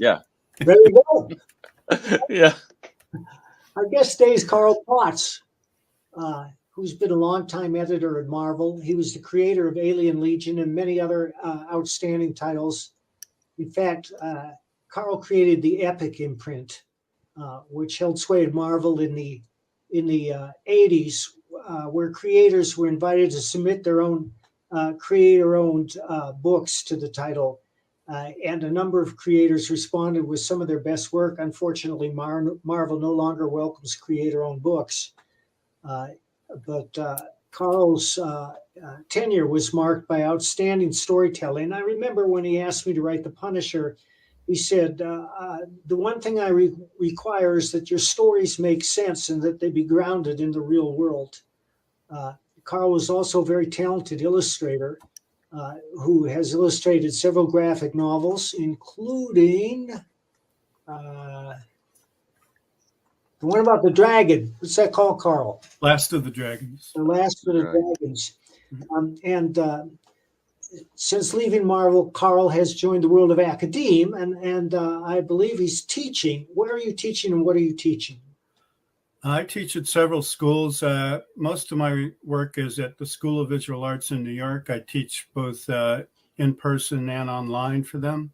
Yeah. There you go. Yeah. Our guest today is Carl POTTS, who's been a longtime editor at Marvel. He was the creator of Alien Legion and many other outstanding titles. In fact, Carl created the Epic imprint, which held sway at Marvel in the 80s, where creators were invited to submit their own creator-owned books to the title. And a number of creators responded with some of their best work. Unfortunately, Marvel no longer welcomes creator-owned books. But Carl's tenure was marked by outstanding storytelling. I remember when he asked me to write The Punisher, he said, the one thing I require is that your stories make sense and that they be grounded in the real world. Carl was also a very talented illustrator who has illustrated several graphic novels, including the one about the dragon. What's that called, Carl? Last of the Dragons. The Last of the Dragons. And since leaving Marvel, Carl has joined the world of academe, and I believe he's teaching. Where are you teaching, and what are you teaching? I teach at several schools. Most of my work is at the School of Visual Arts in New York. I teach both in person and online for them.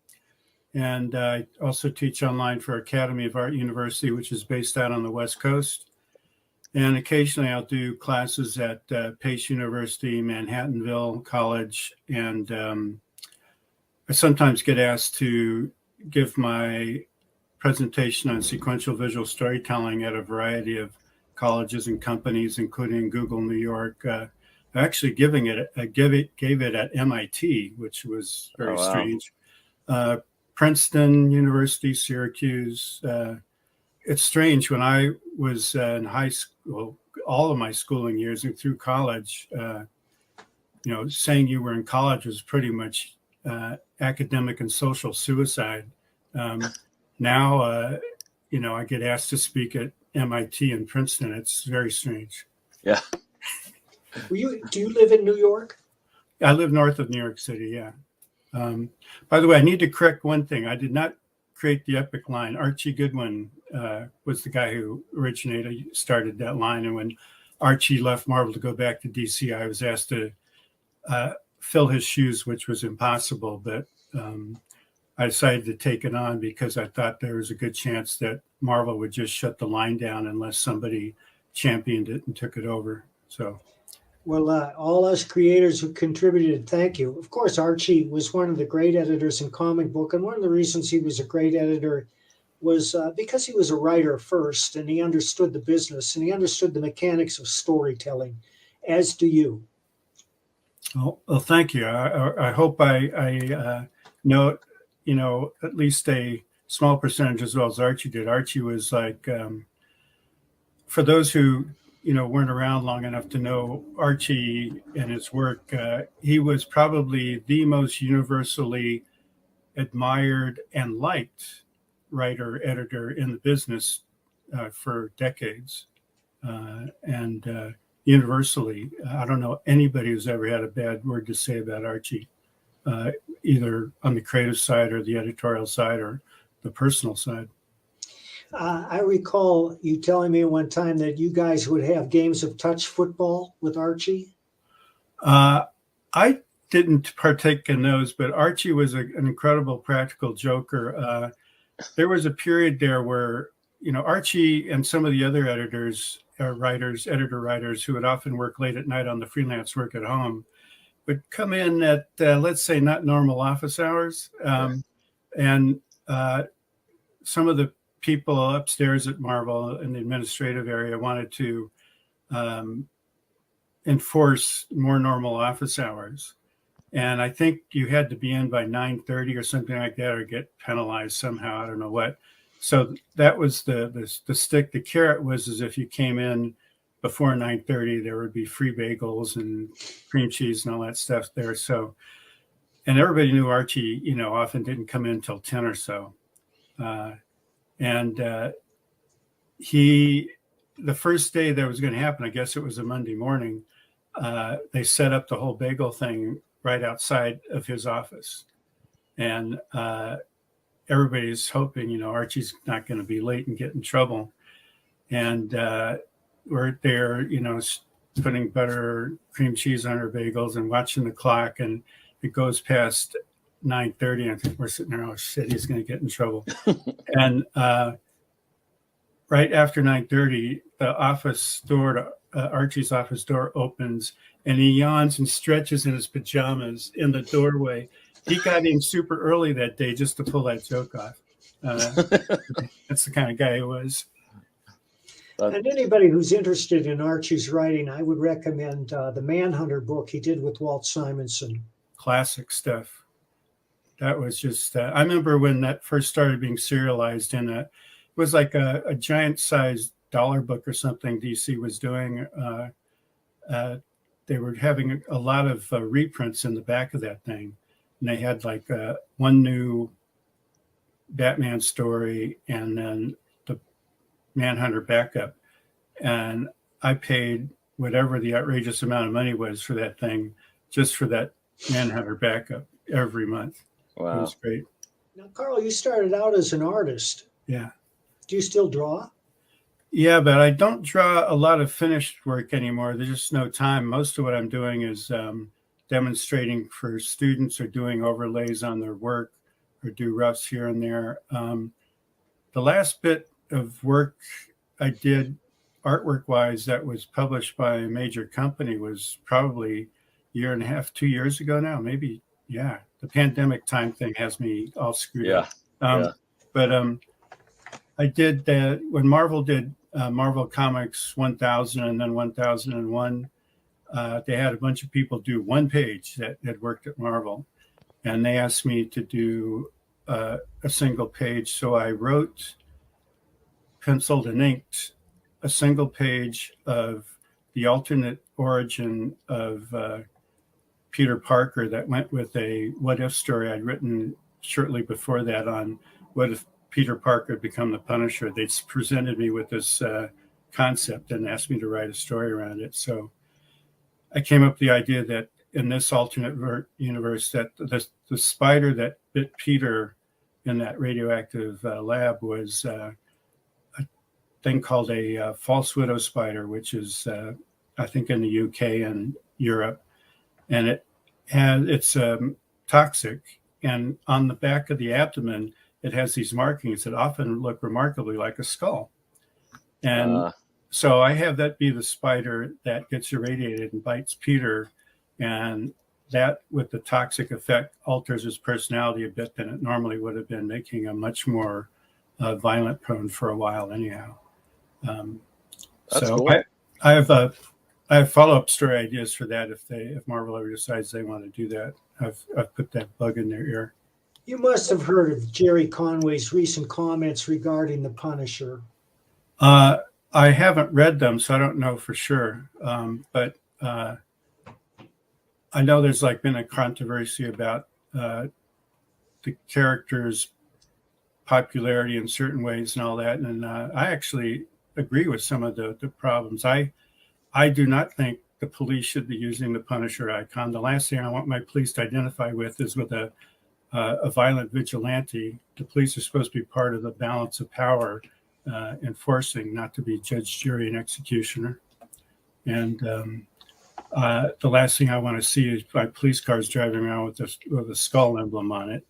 And I also teach online for Academy of Art University, which is based out on the West Coast. And occasionally I'll do classes at Pace University, Manhattanville College. And I sometimes get asked to give my presentation on sequential visual storytelling at a variety of colleges and companies, including Google New York. I'm actually gave it at MIT, which was very strange. Princeton University, Syracuse. It's strange. When I was in high school, all of my schooling years and through college, saying you were in college was pretty much academic and social suicide. Now, I get asked to speak at MIT and Princeton. It's very strange. Yeah. Do you live in New York? I live north of New York City, yeah. By the way, I need to correct one thing. I did not create the epic line. Archie Goodwin was the guy who started that line. And when Archie left Marvel to go back to DC, I was asked to fill his shoes, which was impossible. But I decided to take it on because I thought there was a good chance that Marvel would just shut the line down unless somebody championed it and took it over. So, well, all us creators who contributed, thank you. Of course, Archie was one of the great editors in comic book, and one of the reasons he was a great editor was because he was a writer first, and he understood the business, and he understood the mechanics of storytelling, as do you. Well, thank you. I hope I know, at least a small percentage as well as Archie did. Archie was like, for those who, weren't around long enough to know Archie and his work, he was probably the most universally admired and liked writer, editor in the business for decades. And universally, I don't know anybody who's ever had a bad word to say about Archie. Either on the creative side or the editorial side or the personal side. I recall you telling me one time that you guys would have games of touch football with Archie. I didn't partake in those, but Archie was an incredible practical joker. There was a period there where, Archie and some of the other editor-writers who would often work late at night on the freelance work at home would come in at, let's say, not normal office hours. And some of the people upstairs at Marvel in the administrative area wanted to enforce more normal office hours. And I think you had to be in by 9:30 or something like that, or get penalized somehow. I don't know what. So that was the stick. The carrot was as if you came in before 9:30, there would be free bagels and cream cheese and all that stuff there. So, and everybody knew Archie, often didn't come in until 10 or so. The first day that was going to happen, I guess it was a Monday morning, they set up the whole bagel thing right outside of his office. And everybody's hoping, Archie's not going to be late and get in trouble. And we're there, putting butter, cream cheese on our bagels and watching the clock. And it goes past 9:30. I think we're sitting there, oh shit, he's going to get in trouble. And right after 9:30, the office door, Archie's office door opens, and he yawns and stretches in his pajamas in the doorway. He got in super early that day just to pull that joke off. That's the kind of guy he was. And anybody who's interested in Archie's writing, I would recommend the Manhunter book he did with Walt Simonson. Classic stuff. That was just, I remember when that first started being serialized in it was like a giant sized dollar book or something DC was doing. They were having a lot of reprints in the back of that thing. And they had like one new Batman story and then the Manhunter backup. And I paid whatever the outrageous amount of money was for that thing, just for that Manhunter backup every month. Wow. It was great. Now, Carl, you started out as an artist. Yeah. Do you still draw? Yeah, but I don't draw a lot of finished work anymore. There's just no time. Most of what I'm doing is demonstrating for students or doing overlays on their work or do roughs here and there. The last bit of work I did artwork-wise that was published by a major company was probably a year and a half, 2 years ago now, maybe. Yeah, the pandemic time thing has me all screwed up. But I did that when Marvel did Marvel Comics 1000 and then 1001. They had a bunch of people do one page that had worked at Marvel. And they asked me to do a single page. So I wrote, penciled and inked a single page of the alternate origin of Peter Parker that went with a what if story I'd written shortly before that on what if Peter Parker had become the Punisher. They presented me with this concept and asked me to write a story around it. So I came up with the idea that in this alternate universe that the spider that bit Peter in that radioactive lab was a thing called a false widow spider, which is I think in the UK and Europe. And it's toxic. And on the back of the abdomen, it has these markings that often look remarkably like a skull. And so I have that be the spider that gets irradiated and bites Peter. And that, with the toxic effect, alters his personality a bit than it normally would have been, making him much more violent prone for a while anyhow. That's so cool. I have follow-up story ideas for that if Marvel ever decides they want to do that. I've put that bug in their ear. You must have heard of Jerry Conway's recent comments regarding the Punisher. I haven't read them, so I don't know for sure. But I know there's been a controversy about the character's popularity in certain ways and all that. And I actually agree with some of the problems. I do not think the police should be using the Punisher icon. The last thing I want my police to identify with is with a violent vigilante. The police are supposed to be part of the balance of power, enforcing, not to be judge, jury, and executioner. And the last thing I want to see is my police cars driving around with a skull emblem on it.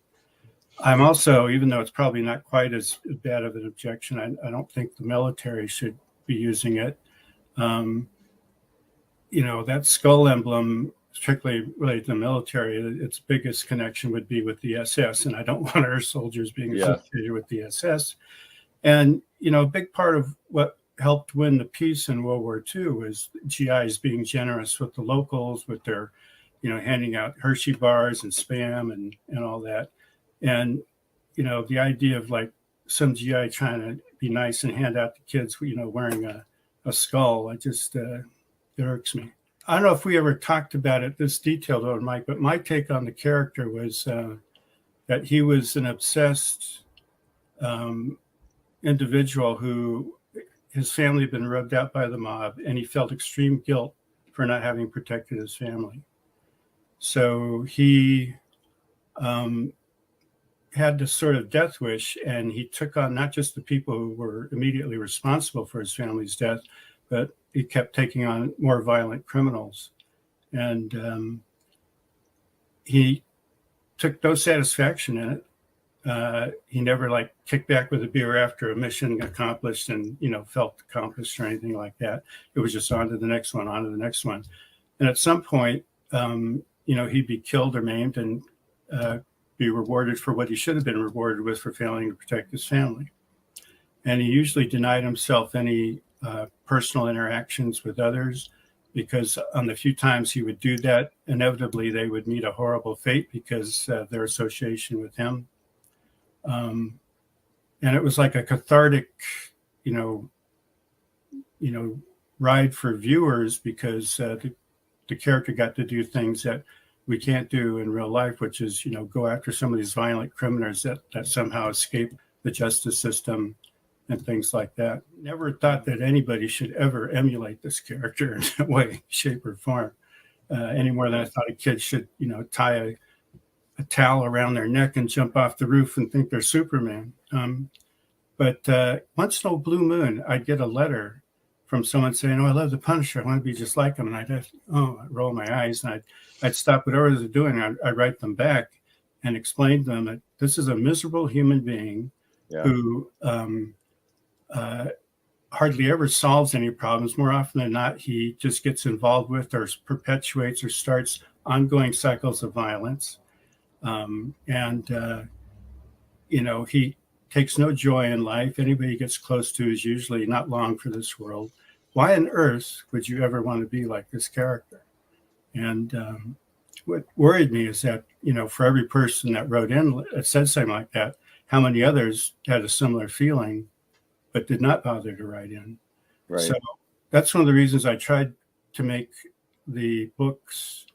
I'm also, even though it's probably not quite as bad of an objection, I don't think the military should be using it. That skull emblem, strictly related to the military, its biggest connection would be with the SS, and I don't want our soldiers being associated with the SS. And, a big part of what helped win the peace in World War II was GIs being generous with the locals, with their, handing out Hershey bars and Spam and all that. And, the idea of some GI trying to be nice and hand out to kids, wearing a skull, it irks me. I don't know if we ever talked about it this detailed on Mike, but my take on the character was that he was an obsessed individual who his family had been rubbed out by the mob, and he felt extreme guilt for not having protected his family. So he had this sort of death wish, and he took on not just the people who were immediately responsible for his family's death, but he kept taking on more violent criminals. And he took no satisfaction in it. He never like kicked back with a beer after a mission accomplished and, felt accomplished or anything like that. It was just on to the next one, on to the next one. And at some point, he'd be killed or maimed and be rewarded for what he should have been rewarded with for failing to protect his family. And he usually denied himself any personal interactions with others, because on the few times he would do that, inevitably they would meet a horrible fate because their association with him. And it was like a cathartic, ride for viewers, because the character got to do things that we can't do in real life, which is, go after some of these violent criminals that somehow escape the justice system and things like that. Never thought that anybody should ever emulate this character in that way, shape, or form, any more than I thought a kid should, tie a towel around their neck and jump off the roof and think they're Superman. But once in a blue moon, I'd get a letter from someone saying, "Oh, I love the Punisher. I want to be just like him." And I'd roll my eyes, and I'd stop whatever they're doing. I'd write them back and explain to them that this is a miserable human being who hardly ever solves any problems. More often than not, he just gets involved with or perpetuates or starts ongoing cycles of violence. He takes no joy in life. Anybody he gets close to is usually not long for this world. Why on earth would you ever want to be like this character? And what worried me is that, for every person that wrote in that said something like that, how many others had a similar feeling but did not bother to write in. Right. So that's one of the reasons I tried to make the books,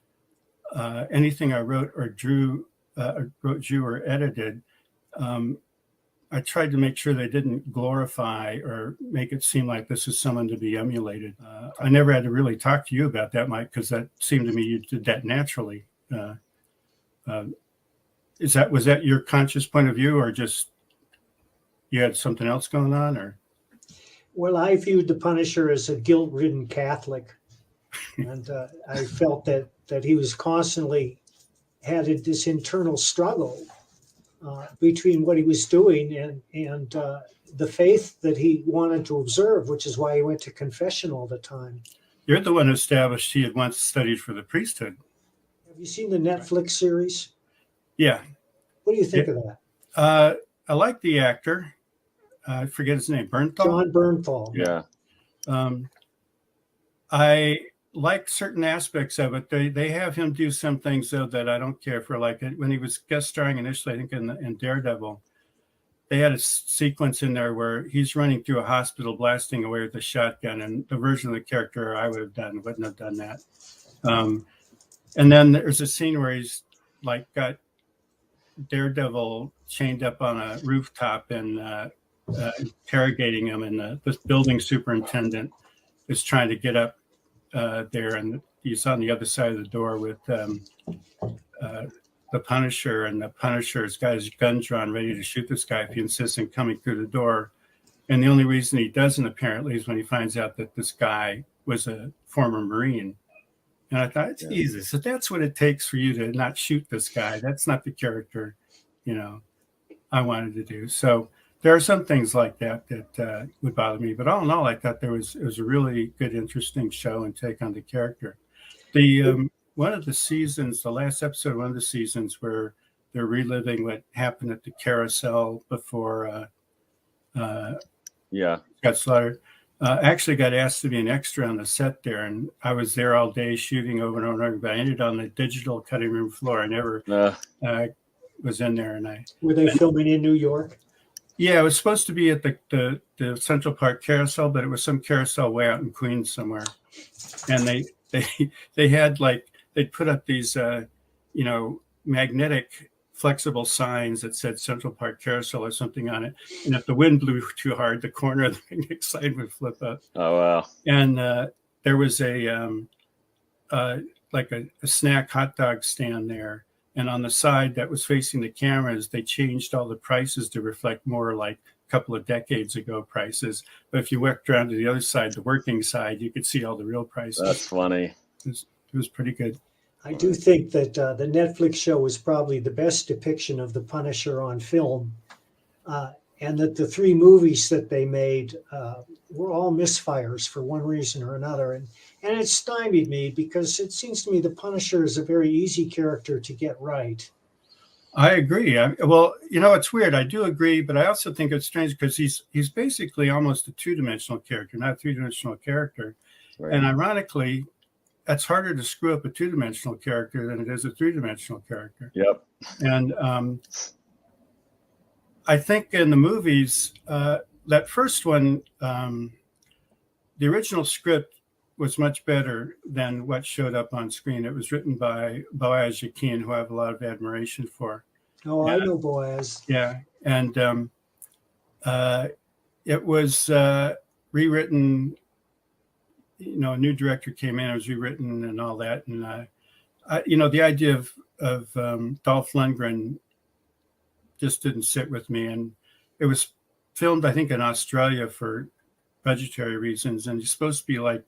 anything I wrote or drew or edited, I tried to make sure they didn't glorify or make it seem like this is someone to be emulated. I never had to really talk to you about that, Mike, because that seemed to me you did that naturally. Was that your conscious point of view, or just you had something else going on? Or well, I viewed the Punisher as a guilt-ridden Catholic, and I felt that he was constantly had this internal struggle between what he was doing and the faith that he wanted to observe, which is why he went to confession all the time. You're the one who established he had once studied for the priesthood. Have you seen the Netflix series? Yeah. What do you think of that? I like the actor. I forget his name. Bernthal? Jon Bernthal. Yeah. I like certain aspects of it. They have him do some things, though, that I don't care for. Like when he was guest starring initially, I think in Daredevil, they had a sequence in there where he's running through a hospital blasting away with a shotgun, and the version of the character I would have done wouldn't have done that. And then there's a scene where he's like got Daredevil chained up on a rooftop and interrogating him, and the building superintendent is trying to get up there, and he's on the other side of the door with the Punisher, and the Punisher's got his gun drawn ready to shoot this guy if he insists on coming through the door. And the only reason he doesn't, apparently, is when he finds out that this guy was a former Marine. And I thought, Jesus, so that's what it takes for you to not shoot this guy. That's not the character, I wanted to do. So there are some things like that would bother me. But all in all, I thought it was a really good, interesting show and take on the character. The one of the seasons, the last episode of one of the seasons, where they're reliving what happened at the carousel before got slaughtered. Actually got asked to be an extra on the set there, and I was there all day shooting over and over, but I ended on the digital cutting room floor. I never was in there. And were they filming in New York? Yeah, it was supposed to be at the Central Park carousel, but it was some carousel way out in Queens somewhere. And they had they'd put up these magnetic flexible signs that said Central Park Carousel or something on it. And if the wind blew too hard, the corner of the magnetic sign would flip up. Oh, wow. And there was a snack hot dog stand there And on the side that was facing the cameras, they changed all the prices to reflect more like a couple of decades ago prices. But if you worked around to the other side, the working side, you could see all the real prices. That's funny. It was pretty good. I do think that the Netflix show was probably the best depiction of the Punisher on film, and that the 3 movies that they made were all misfires for one reason or another. And it stymied me because it seems to me the Punisher is a very easy character to get right. I agree. Well, you know, it's weird. I do agree, but I also think it's strange because he's basically almost a 2-dimensional character, not a 3-dimensional character. Right. And ironically, that's harder to screw up a 2-dimensional character than it is a 3-dimensional character. Yep. And I think in the movies, that first one, the original script was much better than what showed up on screen. It was written by Boaz Yakin, who I have a lot of admiration for. Oh, I know Boaz. Yeah. And it was rewritten. You know, a new director came in, it was rewritten and all that. And, you know, the idea of Dolph Lundgren just didn't sit with me. And it was filmed, I think, in Australia for budgetary reasons. And you're supposed to be like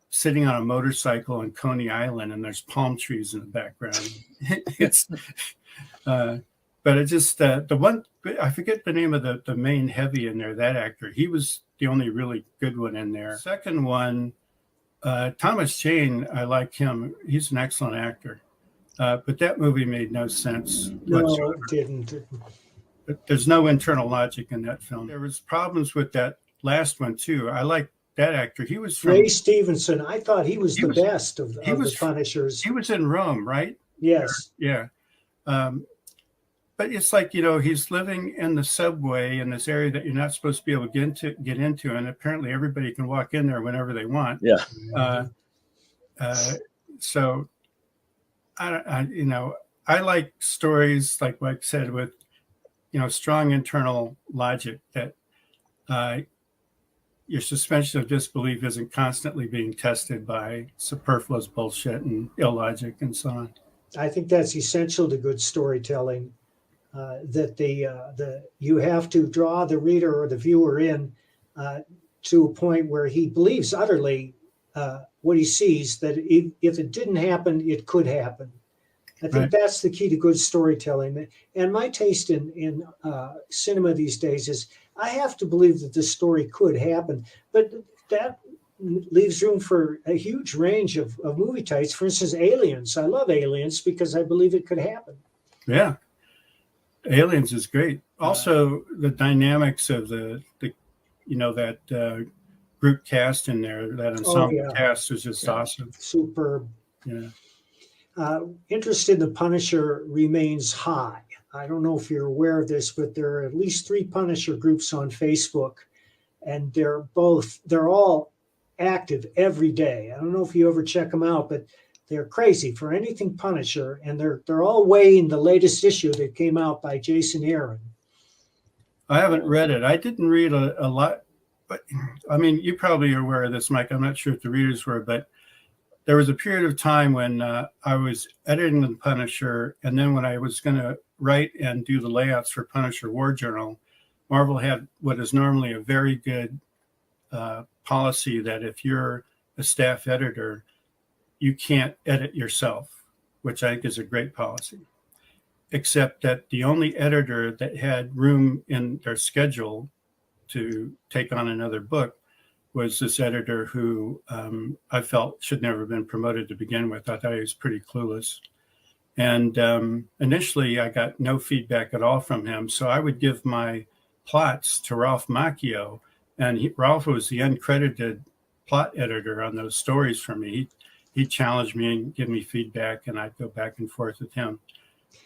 sitting on a motorcycle in Coney Island and there's palm trees in the background. But it just, the one, I forget the name of the main heavy in there, that actor. He was the only really good one in there. Second one, Thomas Jane, I like him. He's an excellent actor. But that movie made no sense whatsoever. No, it didn't. But there's no internal logic in that film. There was problems with that last one, too. I like that actor. He was from... Ray Stevenson, I thought he was the best of the Punishers. He was in Rome, right? Yes. Yeah. But it's like, you know, he's living in the subway in this area that you're not supposed to be able to get into, and apparently everybody can walk in there whenever they want. Yeah. So, you know, I like stories like Mike said with, you know, strong internal logic that your suspension of disbelief isn't constantly being tested by superfluous bullshit and illogic and so on. I think that's essential to good storytelling. That you have to draw the reader or the viewer in to a point where he believes utterly what he sees, that if it didn't happen, it could happen. I think that's the key to good storytelling. And my taste in cinema these days is I have to believe that the story could happen, but that leaves room for a huge range of movie types. For instance, Aliens. I love Aliens because I believe it could happen. Yeah. Aliens is great. Also, the dynamics of the you know, that group cast in there, that ensemble cast is just awesome. Superb. Yeah. Interest in the Punisher remains high. I don't know if you're aware of this, but there are at least 3 Punisher groups on Facebook, and they're all active every day. I don't know if you ever check them out, but they're crazy for anything Punisher, and they're all weighing the latest issue that came out by Jason Aaron. I haven't read it. I didn't read a lot, but I mean, you probably are aware of this, Mike. I'm not sure if the readers were, but there was a period of time when I was editing the Punisher, and then when I was going to write and do the layouts for Punisher War Journal, Marvel had what is normally a very good policy that if you're a staff editor, you can't edit yourself, which I think is a great policy, except that the only editor that had room in their schedule to take on another book was this editor who I felt should never have been promoted to begin with. I thought he was pretty clueless. And initially, I got no feedback at all from him. So I would give my plots to Ralph Macchio, and Ralph was the uncredited plot editor on those stories for me. He challenged me and give me feedback, and I'd go back and forth with him.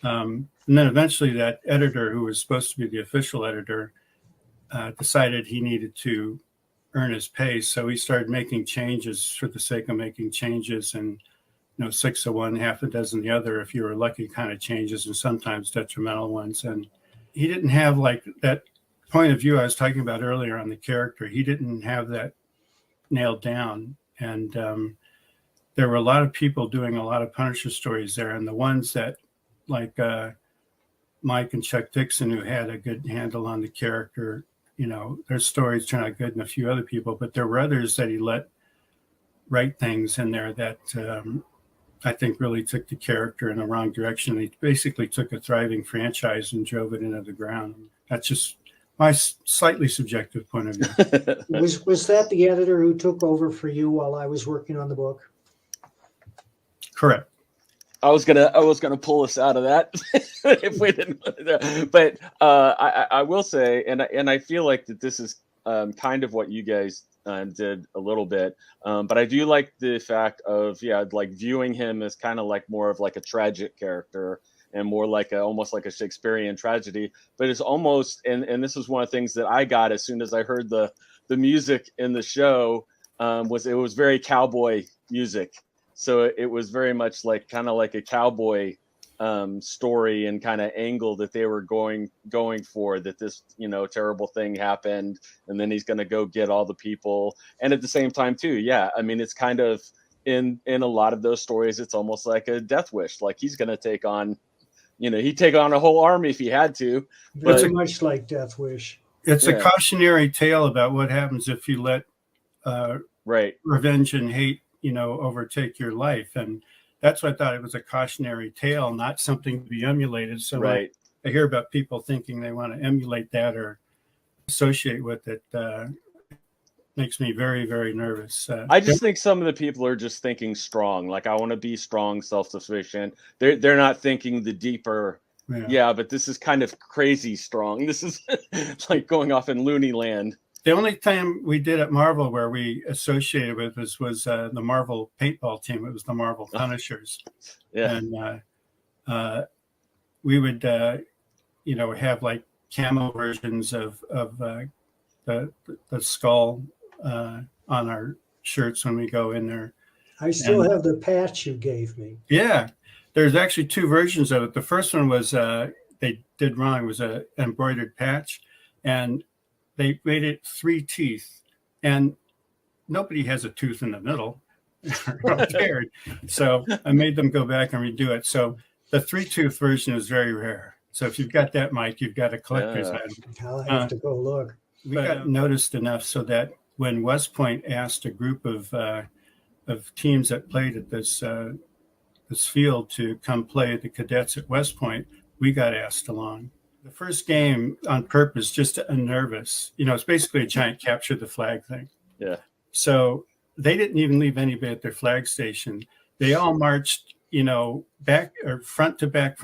And then eventually that editor, who was supposed to be the official editor, decided he needed to earn his pay. So he started making changes for the sake of making changes, and 6 of one, half a dozen the other, if you were lucky, kind of changes, and sometimes detrimental ones. And he didn't have like that point of view I was talking about earlier on the character. He didn't have that nailed down. And there were a lot of people doing a lot of Punisher stories there, and the ones that like Mike and Chuck Dixon, who had a good handle on the character. You know, their stories turned out good, and a few other people, but there were others that he let write things in there that I think really took the character in the wrong direction. He basically took a thriving franchise and drove it into the ground. That's just my slightly subjective point of view. Was that the editor who took over for you while I was working on the book? Correct. I was gonna pull us out of that if we didn't. But I will say, and I feel like that this is kind of what you guys did a little bit. But I do like the fact of like viewing him as kind of like more of like a tragic character and more like almost like a Shakespearean tragedy. But it's almost, and this is one of the things that I got as soon as I heard the music in the show, was it was very cowboy music. So it was very much like kind of like a cowboy story and kind of angle that they were going for, that this, you know, terrible thing happened and then he's going to go get all the people. And at the same time too, I mean, it's kind of in a lot of those stories, it's almost like a death wish. Like he's going to take on, you know, he'd take on a whole army if he had to. Very much like Death Wish. It's a cautionary tale about what happens if you let revenge and hate, you know, overtake your life. And that's why I thought it was a cautionary tale, not something to be emulated. So I hear about people thinking they want to emulate that or associate with it. Makes me very, very nervous. I just think some of the people are just thinking strong. Like, I want to be strong, self-sufficient. They're not thinking the deeper. But this is kind of crazy strong. This is like going off in loony land. The only time we did at Marvel where we associated with this was the Marvel paintball team. It was the Marvel Punishers. And we would, you know, have like camo versions of the skull on our shirts when we go in there. I still have the patch you gave me. Yeah, there's actually two versions of it. The first one was they did wrong. It was a embroidered patch, and they made it 3 teeth, and nobody has a tooth in the middle. So I made them go back and redo it. So the 3-tooth version is very rare. So if you've got that, Mike, you've got a collector's item. I'll have to go look. We got noticed enough so that when West Point asked a group of teams that played at this field to come play the cadets at West Point, we got asked along. The first game on purpose, just to unnerve us. You know, it's basically a giant capture the flag thing. Yeah. So they didn't even leave anybody at their flag station. They all marched, you know, back or front to back,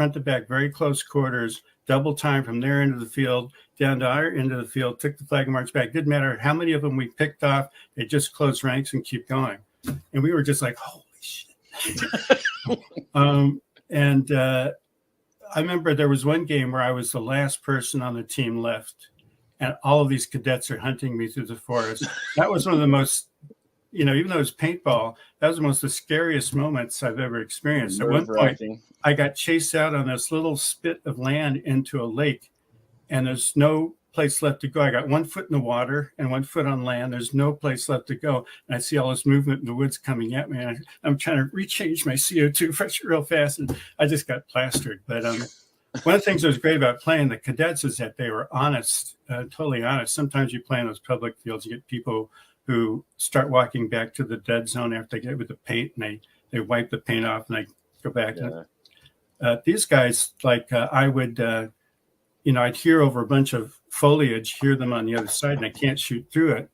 very close quarters, double time from their end of the field down to our end of the field, took the flag and marched back. Didn't matter how many of them we picked off. They just closed ranks and keep going. And we were just like, holy shit. I remember there was one game where I was the last person on the team left, and all of these cadets are hunting me through the forest. That was one of the most, you know, even though it was paintball, that was the scariest moments I've ever experienced. At one point, I got chased out on this little spit of land into a lake, and there's no place left to go. I got 1 foot in the water and 1 foot on land. There's no place left to go. And I see all this movement in the woods coming at me. And I'm trying to rechange my CO2 pressure real fast. And I just got plastered. But one of the things that was great about playing the cadets is that they were honest, totally honest. Sometimes you play in those public fields, you get people who start walking back to the dead zone after they get with the paint, and they wipe the paint off and they go back. And, these guys, like I would, you know, I'd hear over a bunch of foliage, hear them on the other side, and I can't shoot through it.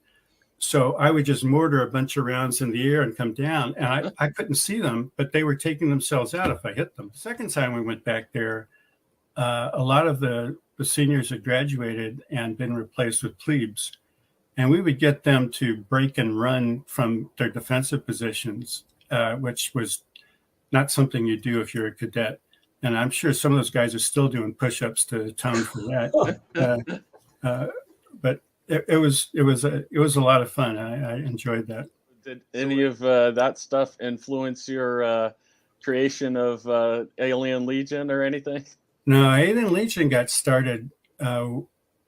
So I would just mortar a bunch of rounds in the air and come down, and I couldn't see them, but they were taking themselves out if I hit them. The second time we went back there, a lot of the seniors had graduated and been replaced with plebes, and we would get them to break and run from their defensive positions, which was not something you do if you're a cadet. And I'm sure some of those guys are still doing push-ups to atone for that. But it was a lot of fun. I enjoyed that. Did any of that stuff influence your creation of Alien Legion or anything? No, Alien Legion got started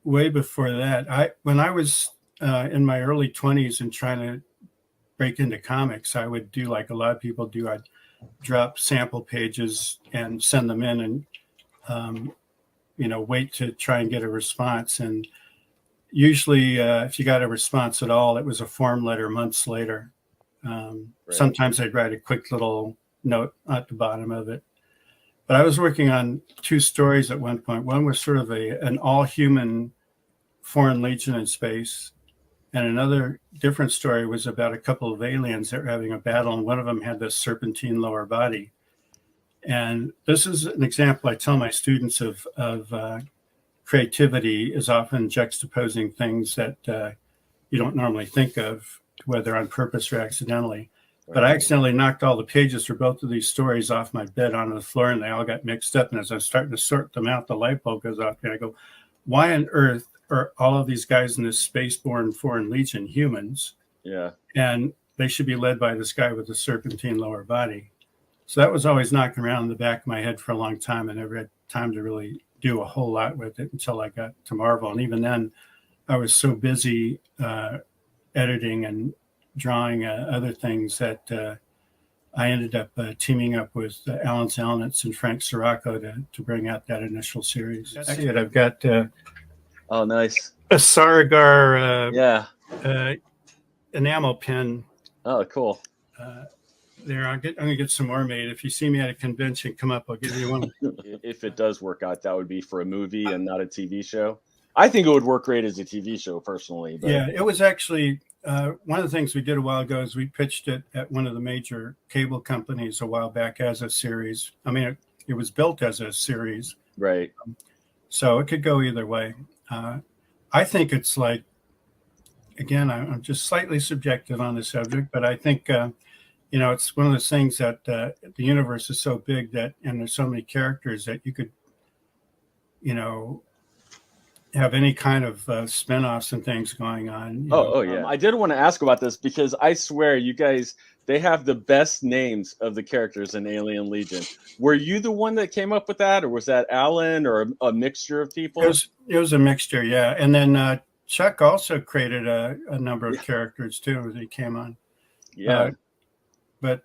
way before that. When I was in my early 20s and trying to break into comics, I would do like a lot of people do. drop sample pages and send them in and, wait to try and get a response. And usually if you got a response at all, it was a form letter months later. Sometimes I'd write a quick little note at the bottom of it. But I was working on 2 stories at one point. One was sort of an all-human Foreign Legion in space. And another different story was about a couple of aliens that were having a battle, and one of them had this serpentine lower body. And this is an example I tell my students of creativity is often juxtaposing things that you don't normally think of, whether on purpose or accidentally. But I accidentally knocked all the pages for both of these stories off my bed onto the floor, and they all got mixed up. And as I'm starting to sort them out, the light bulb goes off, and I go, why on earth are all of these guys in this spaceborne Foreign Legion humans? Yeah. And they should be led by this guy with the serpentine lower body. So that was always knocking around in the back of my head for a long time. I never had time to really do a whole lot with it until I got to Marvel. And even then, I was so busy editing and drawing other things that I ended up teaming up with Alan Zalnitz and Frank Sirocco to bring out that initial series. That's it. I've got Oh, nice. a Saragar enamel pen. Oh, cool. There, I'm gonna get some more made. If you see me at a convention, come up. I'll give you one. If it does work out, that would be for a movie and not a TV show. I think it would work great as a TV show, personally. But... Yeah, it was actually one of the things we did a while ago is we pitched it at one of the major cable companies a while back as a series. I mean, it was built as a series, right? So it could go either way. I think it's like, again, I'm just slightly subjective on the subject, but I think it's one of those things that the universe is so big that, and there's so many characters that you could, have any kind of spin-offs and things going on. Oh, yeah. I did want to ask about this because I swear you guys, they have the best names of the characters in Alien Legion. Were you the one that came up with that, or was that Alan, or a mixture of people? It was a mixture, yeah. And then Chuck also created a number of characters too as he came on. Yeah. But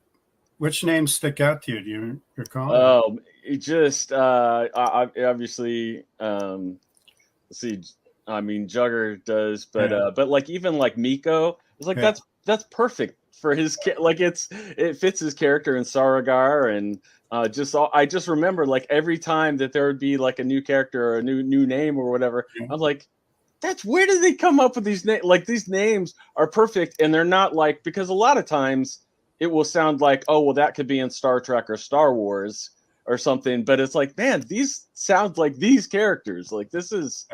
which names stick out to you? Do you recall? Oh, it just obviously. Let's see. I mean, Jugger does, but like even like Miko, it's like that's perfect for his it fits his character in Saragar, and I just remember like every time that there would be like a new character or a new name or whatever, I was like, where did they come up with these names? Like these names are perfect, and they're not like, because a lot of times it will sound like, oh well, that could be in Star Trek or Star Wars or something, but it's like, man, these sound like these characters. Like this is,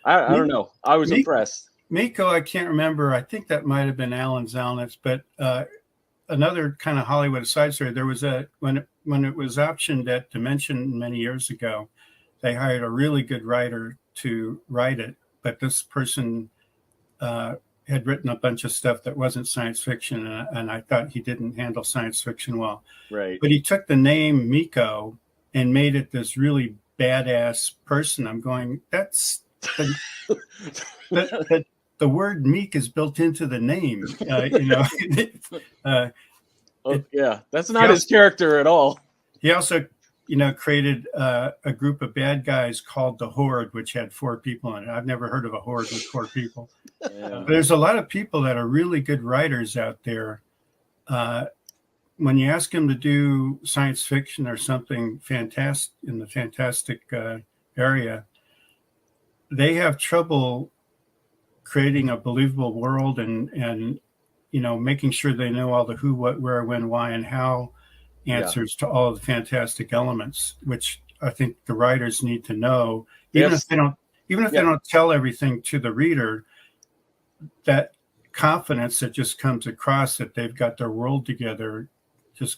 I don't know. I was impressed. Miko, I can't remember. I think that might have been Alan Zalnitz, but another kind of Hollywood side story. There was when it was optioned at Dimension many years ago, they hired a really good writer to write it, but this person had written a bunch of stuff that wasn't science fiction, and I thought he didn't handle science fiction well. Right. But he took the name Miko and made it this really badass person. I'm going, that's the word meek is built into the name. Yeah, that's not his character at all. He also, created a group of bad guys called the Horde, which had 4 people in it. I've never heard of a Horde with 4 people. Yeah. There's a lot of people that are really good writers out there. When you ask them to do science fiction or something fantastic in the fantastic area, they have trouble creating a believable world and making sure they know all the who, what, where, when, why, and how answers to all of the fantastic elements, which I think the writers need to know, even if they don't tell everything to the reader. That confidence that just comes across that they've got their world together just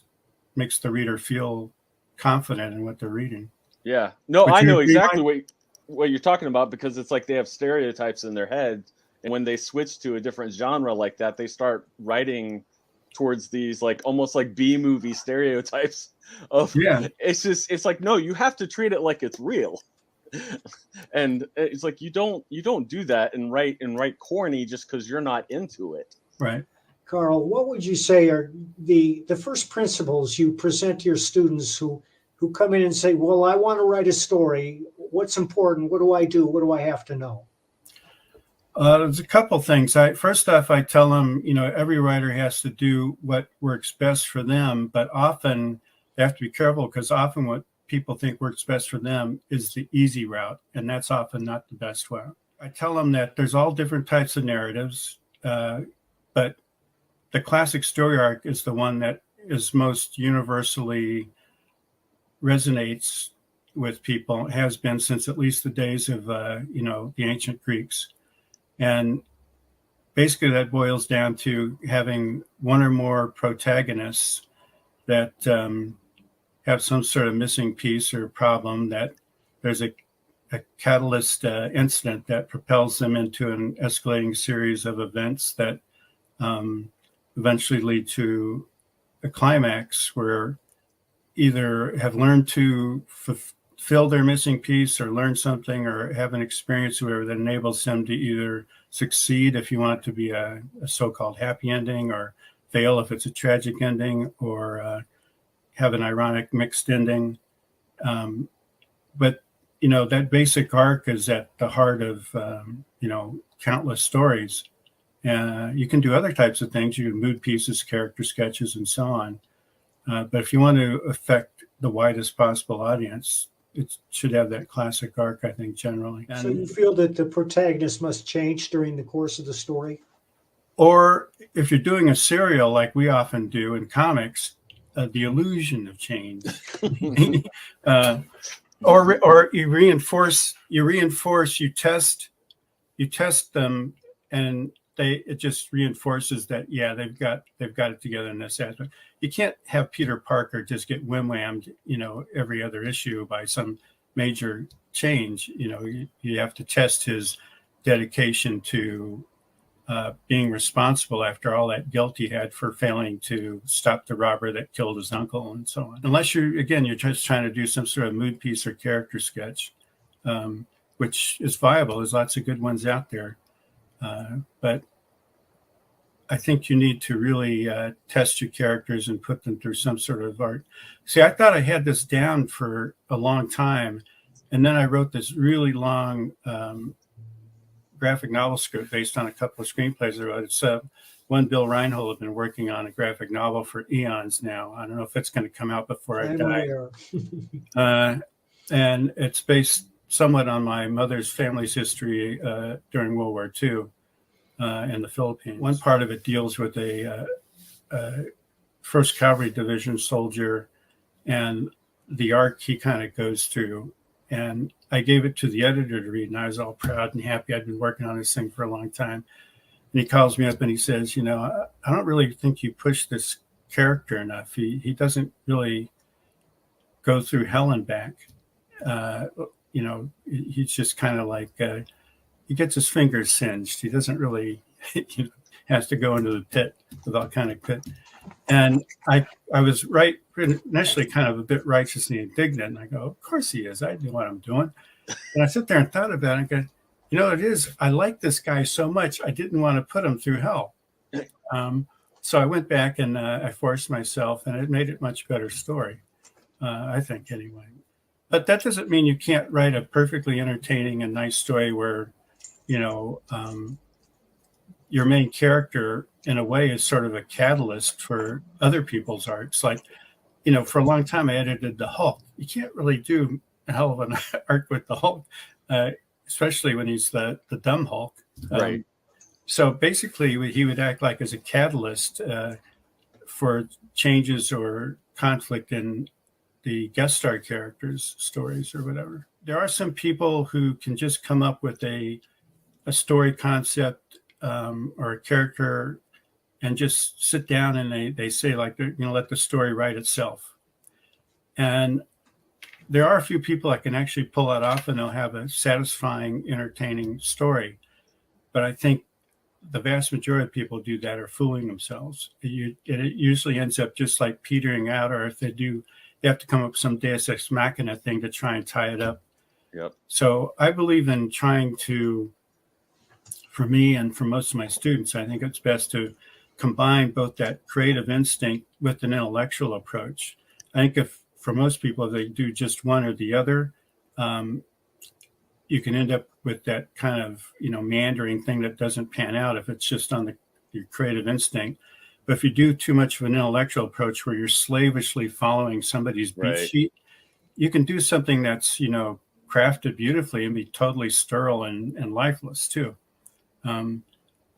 makes the reader feel confident in what they're reading. Yeah, no, I know exactly what you're talking about, because it's like they have stereotypes in their head, and when they switch to a different genre like that, they start writing towards these like almost like B-movie stereotypes of it's like, no, you have to treat it like it's real. And it's like you don't do that and write corny just because you're not into it. Right. Carl, what would you say are the first principles you present to your students who come in and say, well, I want to write a story. What's important? What do I do? What do I have to know? There's a couple things. First off, I tell them, every writer has to do what works best for them, but often they have to be careful because often what people think works best for them is the easy route, and that's often not the best route. I tell them that there's all different types of narratives, but the classic story arc is the one that is most universally resonates with people, has been since at least the days of, the ancient Greeks. And basically that boils down to having one or more protagonists that have some sort of missing piece or problem, that there's a catalyst incident that propels them into an escalating series of events that eventually lead to a climax where either have learned to fulfill their missing piece or learn something or have an experience where that enables them to either succeed if you want it to be a so-called happy ending, or fail if it's a tragic ending, or have an ironic mixed ending. But that basic arc is at the heart of countless stories. You can do other types of things. You can mood pieces, character sketches, and so on. But if you want to affect the widest possible audience, it should have that classic arc, I think, generally. So you feel that the protagonist must change during the course of the story? Or if you're doing a serial like we often do in comics, the illusion of change. Or you reinforce, you test them, and it just reinforces that, yeah, they've got it together in this aspect. You can't have Peter Parker just get wham-whammed, every other issue by some major change. You have to test his dedication to being responsible after all that guilt he had for failing to stop the robber that killed his uncle and so on. Unless you're just trying to do some sort of mood piece or character sketch, which is viable. There's lots of good ones out there. But I think you need to really test your characters and put them through some sort of art. See, I thought I had this down for a long time, and then I wrote this really long graphic novel script based on a couple of screenplays I wrote. It's one Bill Reinhold had been working on a graphic novel for eons now. I don't know if it's going to come out before I die. And it's based somewhat on my mother's family's history during World War II in the Philippines. One part of it deals with a 1st Cavalry Division soldier and the arc he kind of goes through. And I gave it to the editor to read, and I was all proud and happy. I'd been working on this thing for a long time. And he calls me up and he says, I don't really think you push this character enough. He doesn't really go through hell and back. He's just kind of like, he gets his fingers singed. He doesn't really, has to go into the pit with all kind of good. And I was initially kind of a bit righteously indignant. And I go, of course he is. I know what I'm doing. And I sit there and thought about it and go, it is. I like this guy so much. I didn't want to put him through hell. So I went back and I forced myself, and it made it much better story, I think, anyway. But that doesn't mean you can't write a perfectly entertaining and nice story where, your main character, in a way, is sort of a catalyst for other people's arcs. Like, for a long time, I edited the Hulk. You can't really do a hell of an arc with the Hulk, especially when he's the dumb Hulk. Right. So basically, he would act like as a catalyst for changes or conflict in the guest star characters' stories or whatever. There are some people who can just come up with a story concept or a character and just sit down and they say, like, let the story write itself. And there are a few people that can actually pull that off, and they'll have a satisfying, entertaining story. But I think the vast majority of people do that are fooling themselves. It usually ends up just like petering out, or if they do, they have to come up with some Deus Ex Machina thing to try and tie it up. Yep. So I believe in trying to, for me and for most of my students, I think it's best to combine both that creative instinct with an intellectual approach. I think if for most people, if they do just one or the other, you can end up with that kind of, meandering thing that doesn't pan out if it's just on your creative instinct. But if you do too much of an intellectual approach where you're slavishly following somebody's beat sheet, you can do something that's, crafted beautifully and be totally sterile and lifeless too.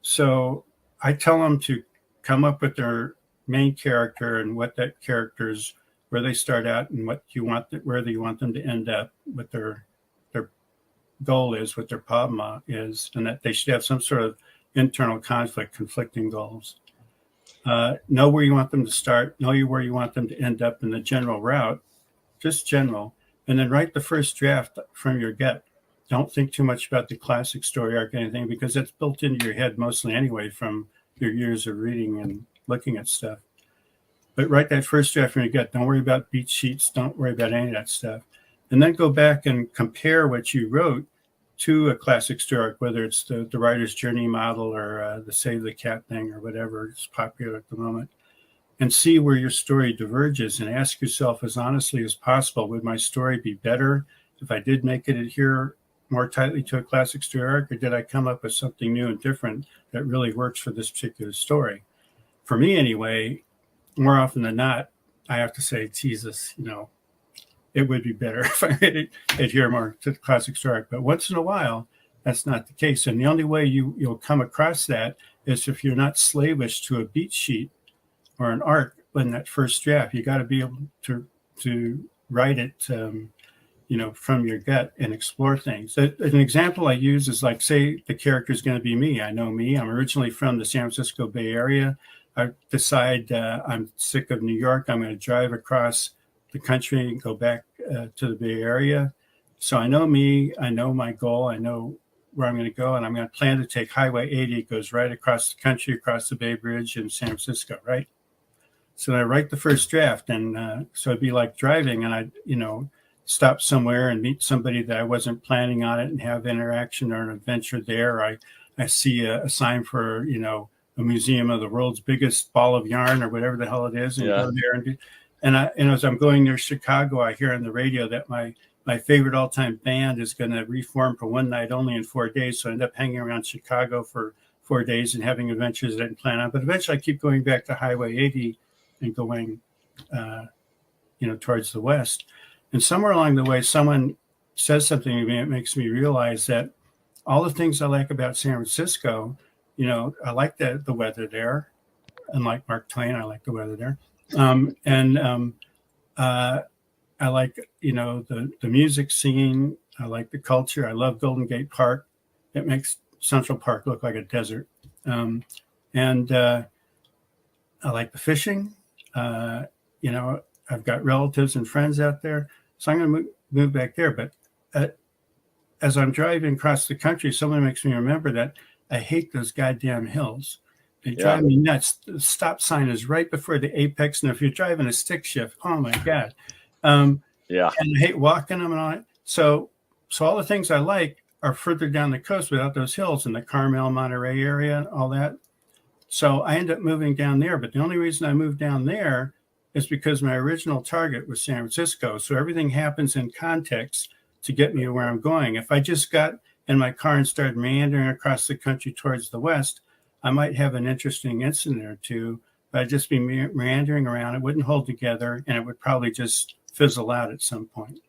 So I tell them to come up with their main character and what that character's, where they start out and where you want them to end up, what their goal is, what their problem is, and that they should have some sort of internal conflict, conflicting goals. Know where you want them to start, know where you want them to end up in the general route, just general, and then write the first draft from your gut. Don't think too much about the classic story arc or anything, because that's built into your head mostly anyway from your years of reading and looking at stuff. But write that first draft from your gut. Don't worry about beat sheets. Don't worry about any of that stuff. And then go back and compare what you wrote to a classic story arc, whether it's the writer's journey model or the Save the Cat thing or whatever is popular at the moment, and see where your story diverges and ask yourself as honestly as possible, would my story be better if I did make it adhere more tightly to a classic story arc, or did I come up with something new and different that really works for this particular story? For me anyway, more often than not, I have to say, Jesus, it would be better if I adhere more to the classic story arc. But once in a while, that's not the case. And the only way you'll come across that is if you're not slavish to a beat sheet or an arc in that first draft. You got to be able to write it, from your gut and explore things. An example I use is like, say the character is going to be me. I know me. I'm originally from the San Francisco Bay Area. I decide I'm sick of New York. I'm going to drive across the country and go back to the Bay Area. So I know me. I know my goal. I know where I'm going to go, and I'm going to plan to take Highway 80. It goes right across the country, across the Bay Bridge in San Francisco, right? So I write the first draft, and so it'd be like driving, and I, stop somewhere and meet somebody that I wasn't planning on it and have interaction or an adventure there. I see a sign for, a museum of the world's biggest ball of yarn or whatever the hell it is, and go there and as I'm going near Chicago, I hear on the radio that my favorite all-time band is going to reform for one night only in 4 days. So I end up hanging around Chicago for 4 days and having adventures I didn't plan on. But eventually I keep going back to Highway 80 and going, towards the west. And somewhere along the way, someone says something to me that makes me realize that all the things I like about San Francisco, I like the weather there. Unlike Mark Twain, I like the weather there. I like, the music scene. I like the culture. I love Golden Gate Park. It makes Central Park look like a desert. And I like the fishing. I've got relatives and friends out there. So I'm going to move back there. But as I'm driving across the country, someone makes me remember that I hate those goddamn hills. They drive me nuts. The stop sign is right before the apex. And if you're driving a stick shift, oh my God. And I hate walking them and all that. So all the things I like are further down the coast without those hills in the Carmel, Monterey area and all that. So I end up moving down there. But the only reason I moved down there is because my original target was San Francisco. So everything happens in context to get me to where I'm going. If I just got in my car and started meandering across the country towards the west, I might have an interesting incident or two, but I'd just be meandering around. It wouldn't hold together, and it would probably just fizzle out at some point.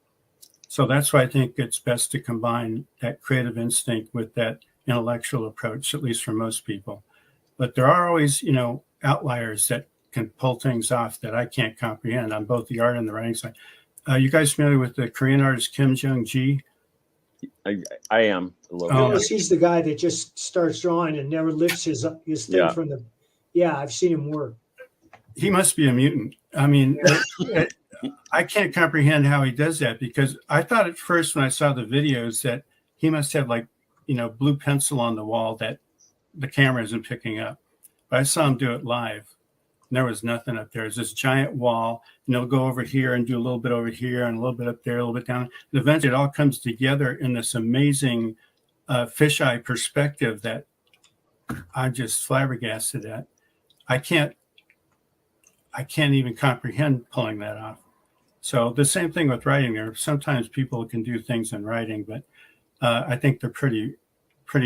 So that's why I think it's best to combine that creative instinct with that intellectual approach, at least for most people. But there are always, outliers that can pull things off that I can't comprehend on both the art and the writing side. You guys familiar with the Korean artist Kim Jung-gi? I am a little bit. He's the guy that just starts drawing and never lifts his thing from the. Yeah, I've seen him work. He must be a mutant. I mean, I can't comprehend how he does that, because I thought at first when I saw the videos that he must have blue pencil on the wall that the camera isn't picking up. But I saw him do it live. And there was nothing up there. There's this giant wall, and he'll go over here and do a little bit over here and a little bit up there, a little bit down. And eventually it all comes together in this amazing fisheye perspective that I'm just flabbergasted at. I can't even comprehend pulling that off. So the same thing with writing. There sometimes people can do things in writing, but I think they're pretty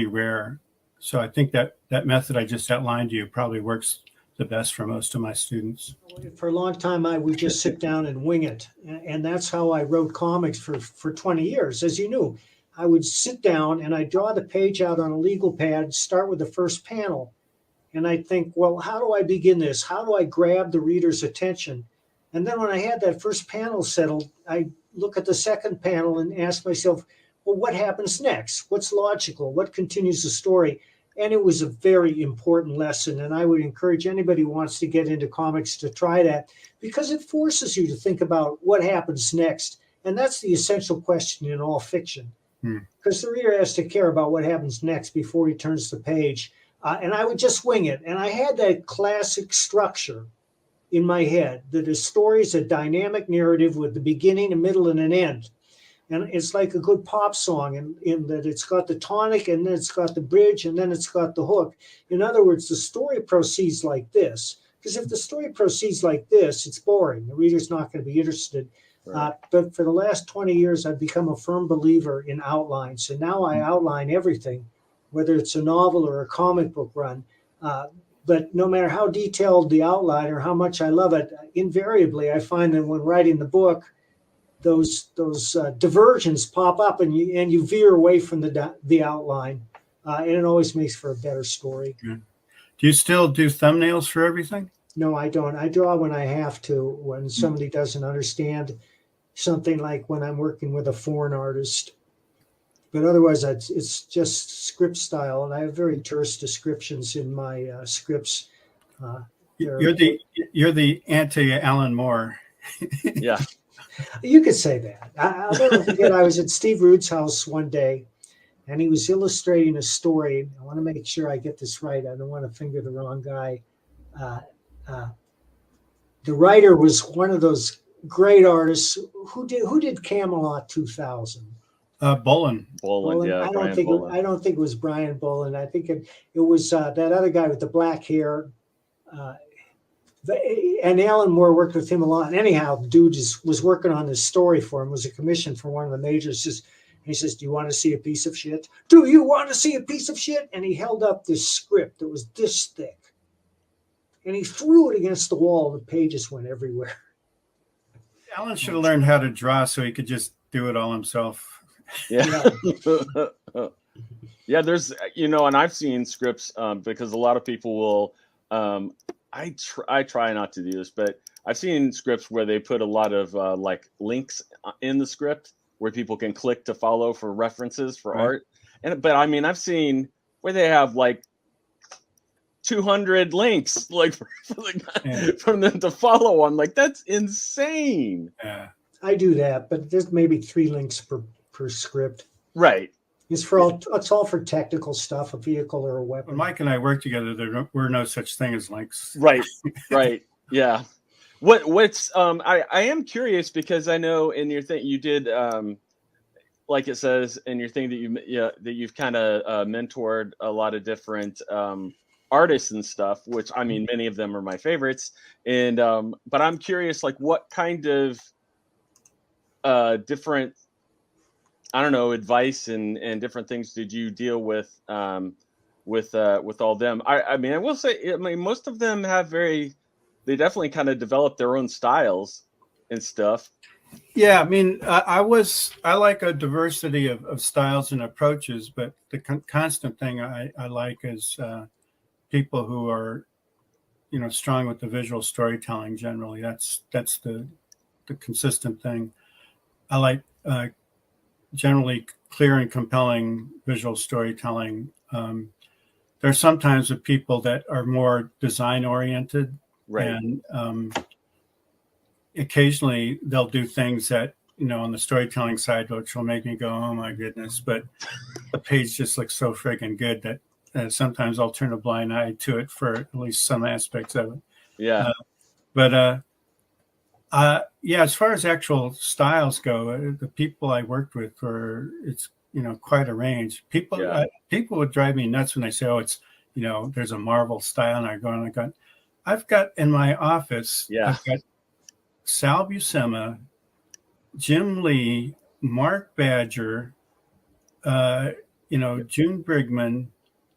rare. So I think that method I just outlined to you probably works the best for most of my students. For a long time, I would just sit down and wing it. And that's how I wrote comics for 20 years. As you knew, I would sit down and I'd draw the page out on a legal pad, start with the first panel. And I'd think, well, how do I begin this? How do I grab the reader's attention? And then when I had that first panel settled, I'd look at the second panel and ask myself, well, what happens next? What's logical? What continues the story? And it was a very important lesson. And I would encourage anybody who wants to get into comics to try that, because it forces you to think about what happens next. And that's the essential question in all fiction, because the reader has to care about what happens next before he turns the page. And I would just wing it. And I had that classic structure in my head that a story is a dynamic narrative with the beginning, a middle, and an end. And it's like a good pop song in that it's got the tonic, and then it's got the bridge, and then it's got the hook. In other words, the story proceeds like this. Because if the story proceeds like this, it's boring. The reader's not going to be interested. Right. But for the last 20 years, I've become a firm believer in outlines. And now I outline everything, whether it's a novel or a comic book run. But no matter how detailed the outline or how much I love it, invariably I find that when writing the book, those diversions pop up and you veer away from the outline, and it always makes for a better story. Do you still do thumbnails for everything? No, I don't. I draw when I have to, when somebody doesn't understand something, like when I'm working with a foreign artist. But otherwise, it's just script style, and I have very terse descriptions in my scripts. You're the anti-Alan Moore. Yeah. You could say that. I'll never forget, I was at Steve Rude's house one day, and he was illustrating a story. I want to make sure I get this right. I don't want to finger the wrong guy. The writer was one of those great artists who did Camelot 2000. Boland, yeah. I don't think it was Brian Boland. I think it was that other guy with the black hair. And Alan Moore worked with him a lot. And anyhow, the dude was working on this story for him. It was a commission from one of the majors. He says, "Do you want to see a piece of shit? Do you want to see a piece of shit?" And he held up this script that was this thick, and he threw it against the wall. The pages went everywhere. Alan should have learned how to draw so he could just do it all himself. Yeah. Yeah, there's, and I've seen scripts because a lot of people will, I try not to do this, but I've seen scripts where they put a lot of like links in the script where people can click to follow for references for art. But I mean, I've seen where they have like 200 links like from them to follow on. Like, that's insane. Yeah. I do that, but there's maybe 3 links per script. Right. It's all for technical stuff, a vehicle or a weapon. When Mike and I worked together, there were no such thing as links. Right. Right. Yeah. What's I am curious, because I know in your thing you did like it says in your thing that you've kind of mentored a lot of different artists and stuff, which, I mean, many of them are my favorites. And but I'm curious, like, what kind of different, I don't know, advice and different things did you deal with all them? I mean, I will say, I mean, most of them they definitely kind of developed their own styles and stuff. Yeah, I mean, I like a diversity of styles and approaches, but the constant thing I like is people who are, strong with the visual storytelling. Generally, that's the consistent thing. I like generally clear and compelling visual storytelling. There's sometimes with people that are more design oriented, right? And occasionally they'll do things that, on the storytelling side, which will make me go, "Oh my goodness!" But the page just looks so friggin' good that sometimes I'll turn a blind eye to it for at least some aspects of it. Yeah. Yeah, as far as actual styles go, the people I worked with it's quite a range. People would drive me nuts when they say, "Oh, it's there's a Marvel style," and I go, I've got in my office, Yeah. I've got Sal Buscema, Jim Lee, Mark Badger, June Brigman.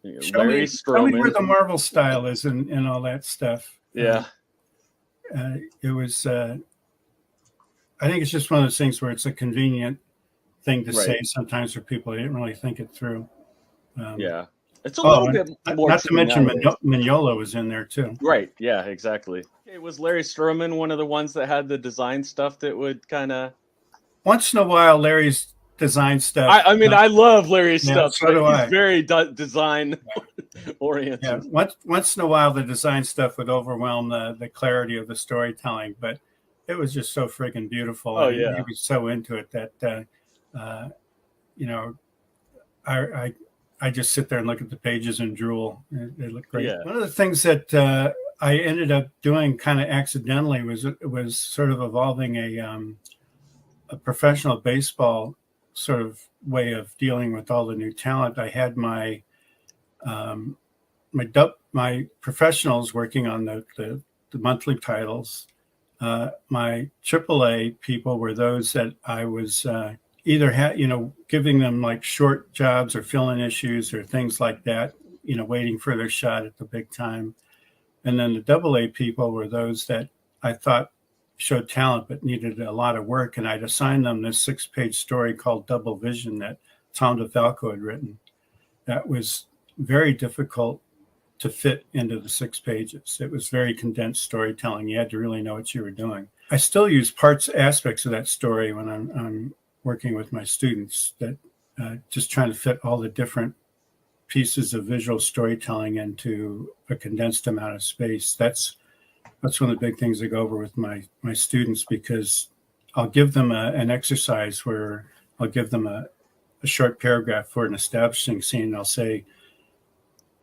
Larry Show me where Stroman. the Marvel style is and all that stuff. Yeah. It was, I think it's just one of those things where it's a convenient thing to say sometimes for people. They didn't really think it through. Yeah. It's a little bit more. Not to mention nowadays. Mignola was in there too. Right. Yeah, exactly. Okay, was Larry Stroman one of the ones that had the design stuff that would kind of... Once in a while, Larry's design stuff. I mean, I love Larry's stuff. So do I. He's very design oriented. Yeah. Once in a while, the design stuff would overwhelm the clarity of the storytelling, but it was just so friggin' beautiful. Oh, He was so into it that, I just sit there and look at the pages and drool. They look great. Yeah. One of the things that I ended up doing kind of accidentally was sort of evolving a professional baseball sort of way of dealing with all the new talent. I had my professionals working on the monthly titles. My AAA people were those that I was either giving them like short jobs or fill-in issues or things like that, waiting for their shot at the big time. And then the AA people were those that I thought showed talent but needed a lot of work, and I'd assigned them this 6-page story called Double Vision that Tom DeFalco had written. That was very difficult to fit into the 6 pages. It was very condensed storytelling. You had to really know what you were doing. I still use aspects of that story when I'm working with my students, that just trying to fit all the different pieces of visual storytelling into a condensed amount of space. That's one of the big things I go over with my students, because I'll give them an exercise where I'll give them a short paragraph for an establishing scene. And I'll say,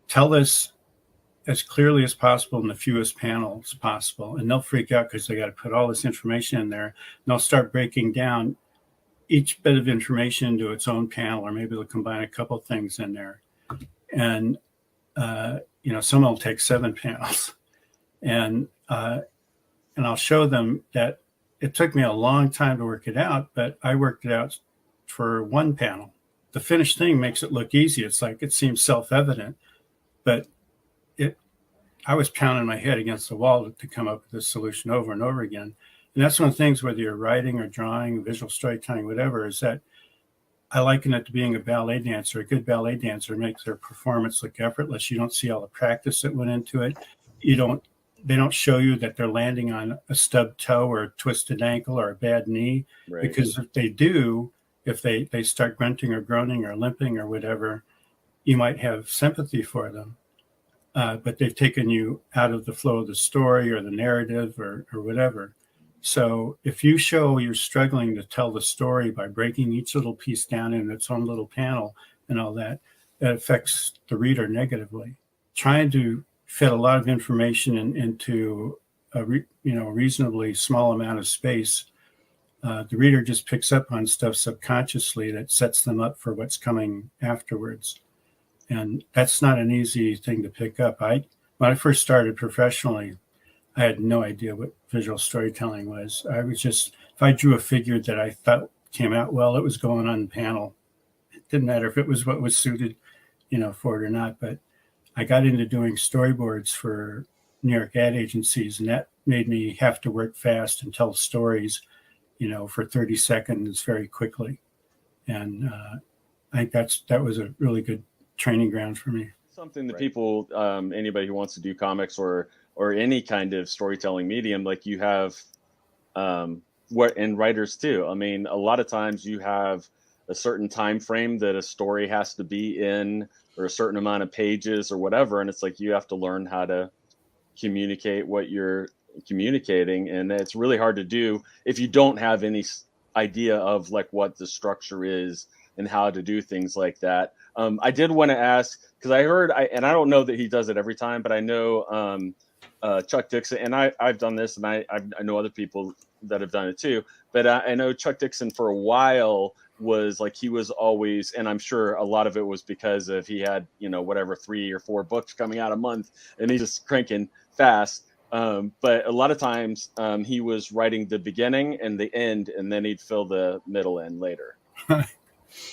tell this as clearly as possible in the fewest panels possible. And they'll freak out because they got to put all this information in there. And they'll start breaking down each bit of information into its own panel, or maybe they'll combine a couple things in there. And, some will take 7 panels. And I'll show them that it took me a long time to work it out, but I worked it out for 1 panel. The finished thing makes it look easy. It's like it seems self-evident, but I was pounding my head against the wall to come up with this solution over and over again. And that's one of the things, whether you're writing or drawing, visual storytelling, whatever, is that I liken it to being a ballet dancer. A good ballet dancer makes their performance look effortless. You don't see all the practice that went into it. They don't show you that they're landing on a stubbed toe or a twisted ankle or a bad knee. Right. Because if they do, if they start grunting or groaning or limping or whatever, you might have sympathy for them. But they've taken you out of the flow of the story or the narrative or whatever. So if you show you're struggling to tell the story by breaking each little piece down in its own little panel and all that, that affects the reader negatively. Trying to fit a lot of information into a reasonably small amount of space, the reader just picks up on stuff subconsciously that sets them up for what's coming afterwards. And that's not an easy thing to pick up. When I first started professionally, I had no idea what visual storytelling was. I was just, if I drew a figure that I thought came out well, it was going on the panel. It didn't matter if it was what was suited, for it or not. But I got into doing storyboards for New York ad agencies, and that made me have to work fast and tell stories, for 30 seconds very quickly. And I think that was a really good training ground for me. Something that people, anybody who wants to do comics or any kind of storytelling medium, like you have, and writers too. I mean, a lot of times you have a certain time frame that a story has to be in, or a certain amount of pages or whatever, and it's like you have to learn how to communicate what you're communicating, and it's really hard to do if you don't have any idea of like what the structure is and how to do things like that. I did want to ask, because I heard, and I don't know that he does it every time, but I know Chuck Dixon, and I've done this, and I know other people that have done it too. But I know Chuck Dixon for a while was like, he was always, and I'm sure a lot of it was because of he had 3 or 4 books coming out a month, and he's just cranking fast. But a lot of times he was writing the beginning and the end, and then he'd fill the middle in later.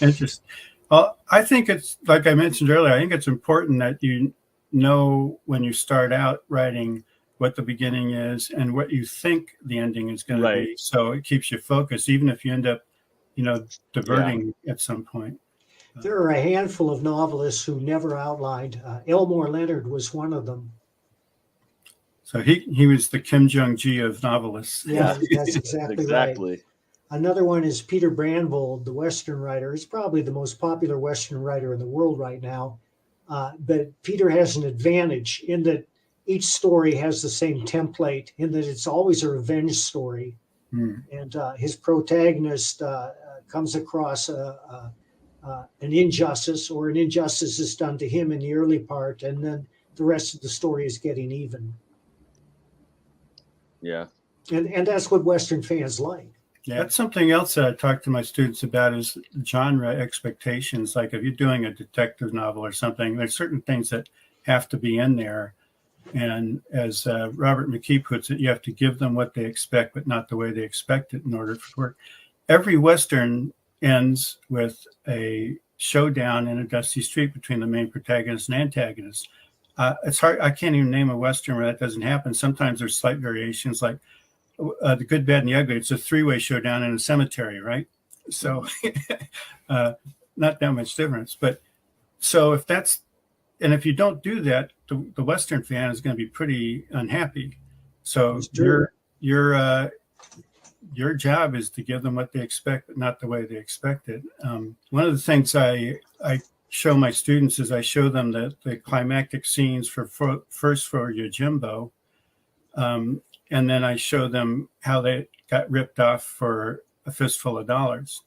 Interesting. Well, I think it's, like I mentioned earlier, I think it's important that you know when you start out writing what the beginning is and what you think the ending is going to be. So it keeps you focused, even if you end up, diverting at some point. There are a handful of novelists who never outlined. Elmore Leonard was one of them. So he was the Kim Jong-gi of novelists. Yeah, that's exactly right. Another one is Peter Brandvold, the Western writer. He's probably the most popular Western writer in the world right now. But Peter has an advantage in that each story has the same template, in that it's always a revenge story. And his protagonist comes across an injustice, or an injustice is done to him in the early part, and then the rest of the story is getting even. Yeah. And that's what Western fans like. Yeah, that's something else that I talk to my students about is genre expectations. Like if you're doing a detective novel or something, there's certain things that have to be in there. And as Robert McKee puts it, you have to give them what they expect, but not the way they expect it in order for it to work. Every Western ends with a showdown in a dusty street between the main protagonist and antagonist. It's hard. I can't even name a Western where that doesn't happen. Sometimes there's slight variations, like The Good, Bad, and the Ugly. It's a three-way showdown in a cemetery, right? So not that much difference. But so if you don't do that, the Western fan is going to be pretty unhappy. So your job is to give them what they expect, but not the way they expect it. One of the things I show my students is I show them the climactic scenes for Yojimbo, and then I show them how they got ripped off for A Fistful of Dollars,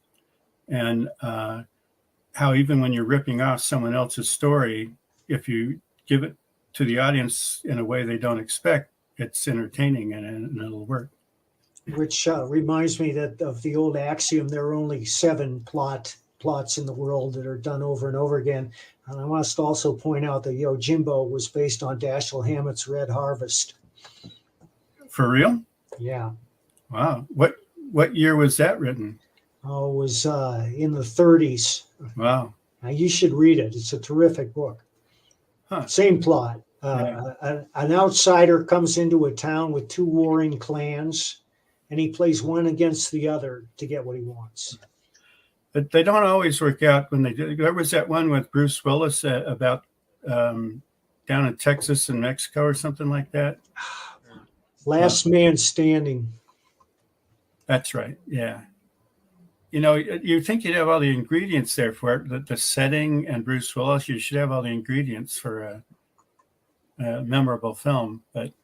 and how even when you're ripping off someone else's story, if you give it to the audience in a way they don't expect, it's entertaining and it'll work. Which reminds me of the old axiom: there are only 7 plots in the world that are done over and over again. And I must also point out that Yojimbo was based on Dashiell Hammett's Red Harvest. For real? Yeah. Wow. What year was that written? Oh, it was in the 30s. Wow. Now, you should read it. It's a terrific book. Huh. Same plot. Yeah. An outsider comes into a town with 2 warring clans, and he plays one against the other to get what he wants. But they don't always work out when they do. There was that one with Bruce Willis about down in Texas and Mexico or something like that. Last Man Standing. That's right. Yeah. You think you'd have all the ingredients there for it, the setting and Bruce Willis. You should have all the ingredients for a memorable film. But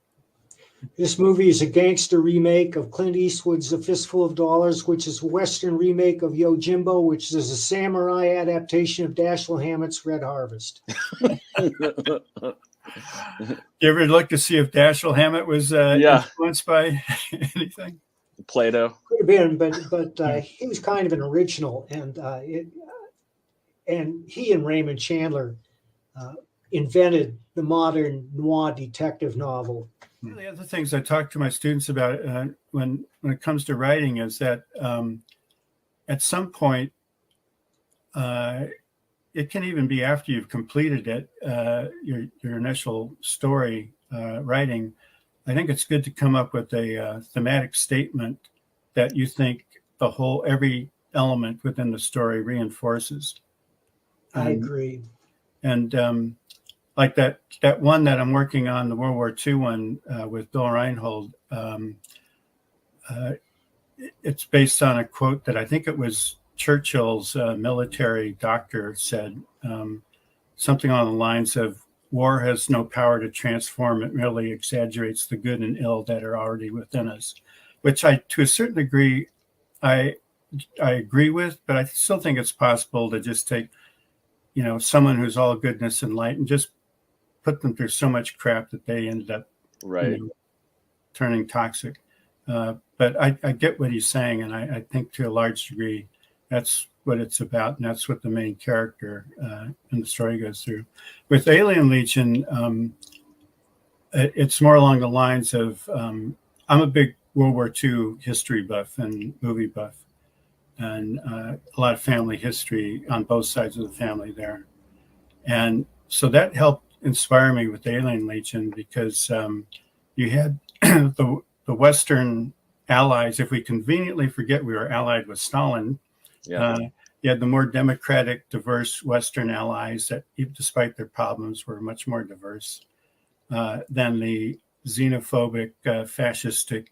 this movie is a gangster remake of Clint Eastwood's A Fistful of Dollars, which is a Western remake of Yojimbo, which is a samurai adaptation of Dashiell Hammett's Red Harvest. You ever look to see if Dashiell Hammett was influenced by anything? Plato. Could have been, but he was kind of an original, and he and Raymond Chandler invented the modern noir detective novel. The other things I talk to my students about when it comes to writing is that at some point, it can even be after you've completed it, your initial story writing. I think it's good to come up with a thematic statement that you think every element within the story reinforces. I agree. And like that one that I'm working on, the World War II one with Bill Reinhold, it's based on a quote that I think it was Churchill's military doctor said, something on the lines of, "War has no power to transform, it merely exaggerates the good and ill that are already within us," which to a certain degree, I agree with, but I still think it's possible to just take, someone who's all goodness and light and just put them through so much crap that they ended up turning toxic. But I get what he's saying, and I think to a large degree, that's what it's about, and that's what the main character in the story goes through. With Alien Legion, it's more along the lines of I'm a big World War II history buff and movie buff, and a lot of family history on both sides of the family there. And so that helped inspire me with Alien Legion, because you had the Western allies. If we conveniently forget we were allied with Stalin, you had the more democratic, diverse Western allies that, despite their problems, were much more diverse than the xenophobic, fascistic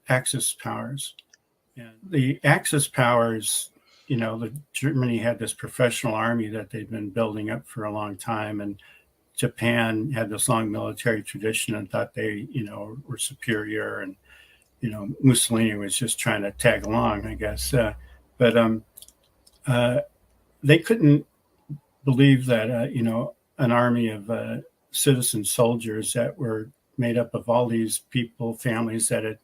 Axis powers. And the Axis powers, Germany had this professional army that they'd been building up for a long time, and Japan had this long military tradition and thought they, were superior, and Mussolini was just trying to tag along, I guess. But they couldn't believe that, an army of citizen soldiers that were made up of all these people, families that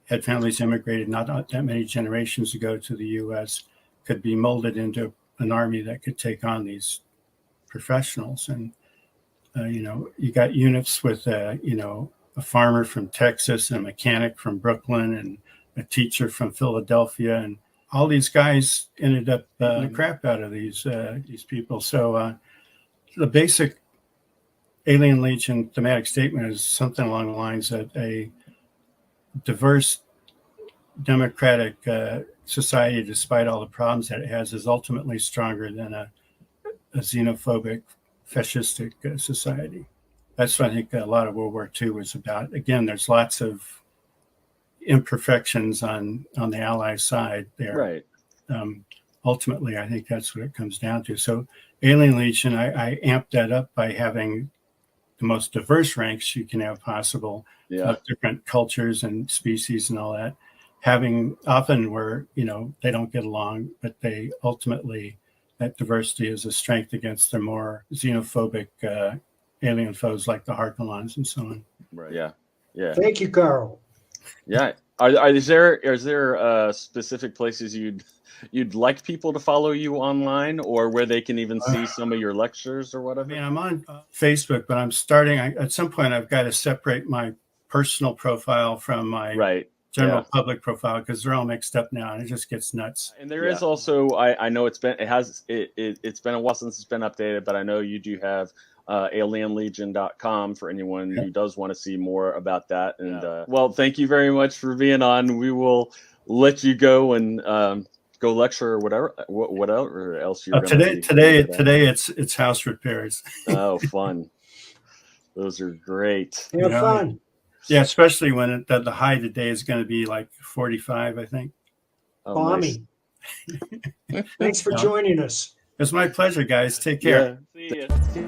had families immigrated not that many generations ago to the U.S., could be molded into an army that could take on these professionals. And, you got units with, a farmer from Texas, and a mechanic from Brooklyn, and a teacher from Philadelphia, and all these guys ended up the crap out of these people. So the basic Alien Legion thematic statement is something along the lines that a diverse, democratic society, despite all the problems that it has, is ultimately stronger than a xenophobic, fascistic society. That's what I think a lot of World War II was about. Again, there's lots of imperfections on the Allied side there. Right. Ultimately, I think that's what it comes down to. So Alien Legion, I amped that up by having the most diverse ranks you can have possible, of different cultures and species and all that. Having often where, they don't get along, but they ultimately, that diversity is a strength against the more xenophobic alien foes like the Harkonnens and so on. Right. Yeah. Yeah. Thank you, Carl. Yeah. Is there specific places you'd like people to follow you online, or where they can even see some of your lectures or whatever? I mean, I'm on Facebook, but I'm starting. At some point, I've got to separate my personal profile from my general public profile, because they're all mixed up now, and it just gets nuts. And there is also, I know it's been a while since it's been updated, but I know you do have alienlegion.com for anyone who does want to see more about that. And well, thank you very much for being on. We will let you go and go lecture or whatever else you're today it's house repairs. Oh, fun. Those are great. Have fun. Yeah, especially when the high today is going to be like 45, I think. Oh, Balmy. Nice. Thanks for joining us. It's my pleasure, guys. Take care. Yeah. See ya.